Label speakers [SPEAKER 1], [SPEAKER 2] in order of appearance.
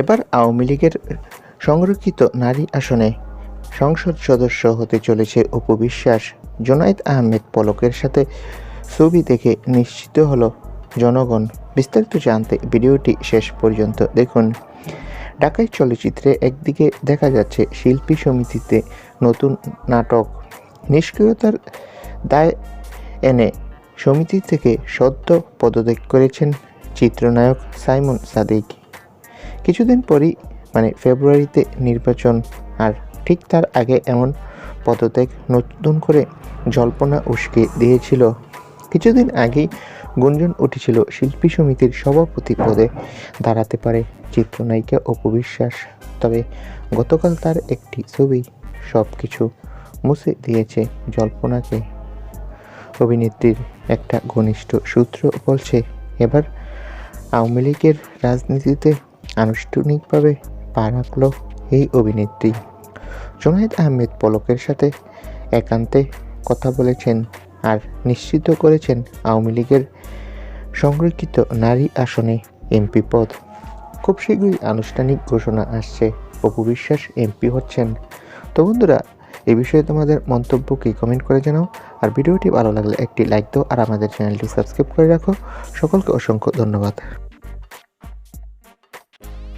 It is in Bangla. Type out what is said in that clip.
[SPEAKER 1] এবার আওয়ামী লীগের সংরক্ষিত নারী আসনে সংসদ সদস্য হতে চলেছে অপু বিশ্বাস। জুনায়েদ আহমেদ পলকের সাথে ছবি দেখে নিশ্চিত হলো জনগণ। বিস্তারিত জানতে ভিডিওটি শেষ পর্যন্ত দেখুন। ঢাকাই চলচ্চিত্রে একদিকে দেখা যাচ্ছে শিল্পী সমিতিতে নতুন নাটক নিষ্ক্রিয়তার দায় এনে সমিতি থেকে সদ্য পদত্যাগ করেছেন চিত্রনায়ক সাইমন সাদিক। কিছুদিন পরই ফেব্রুয়ারিতে নির্বাচন, আর ঠিক তার আগে এমন পদত্যাগ নতুন করে জল্পনা উস্কে দিয়েছিল। কিছুদিন আগেই গুঞ্জন উঠেছিল শিল্পী সমিতির সভাপতি পদে দাঁড়াতে পারে চিত্রনায়িকা অপু বিশ্বাস। তবে গতকাল তার একটি ছবি সব কিছু মুছে দিয়েছে জল্পনাকে। অভিনেত্রীর একটা ঘনিষ্ঠ সূত্র বলছে, এবার আওয়ামী লীগের রাজনীতিতে আনুষ্ঠানিকভাবে পা রাখল এই অভিনেত্রী। জুনায়েদ আহমেদ পলকের সাথে একান্তে কথা বলেছেন আর নিশ্চিত করেছেন আওয়ামী লীগের সংরক্ষিত নারী আসনে এমপি পদ। খুব শীঘ্রই আনুষ্ঠানিক ঘোষণা আসছে, অপু বিশ্বাস এমপি হচ্ছেন। তো বন্ধুরা, এই বিষয়ে তোমাদের মন্তব্য কি কমেন্ট করে জানাও। আর ভিডিওটি ভালো লাগলে একটি লাইক দাও আর আমাদের চ্যানেলটি সাবস্ক্রাইব করে রাখো। সকলকে অসংখ্য ধন্যবাদ।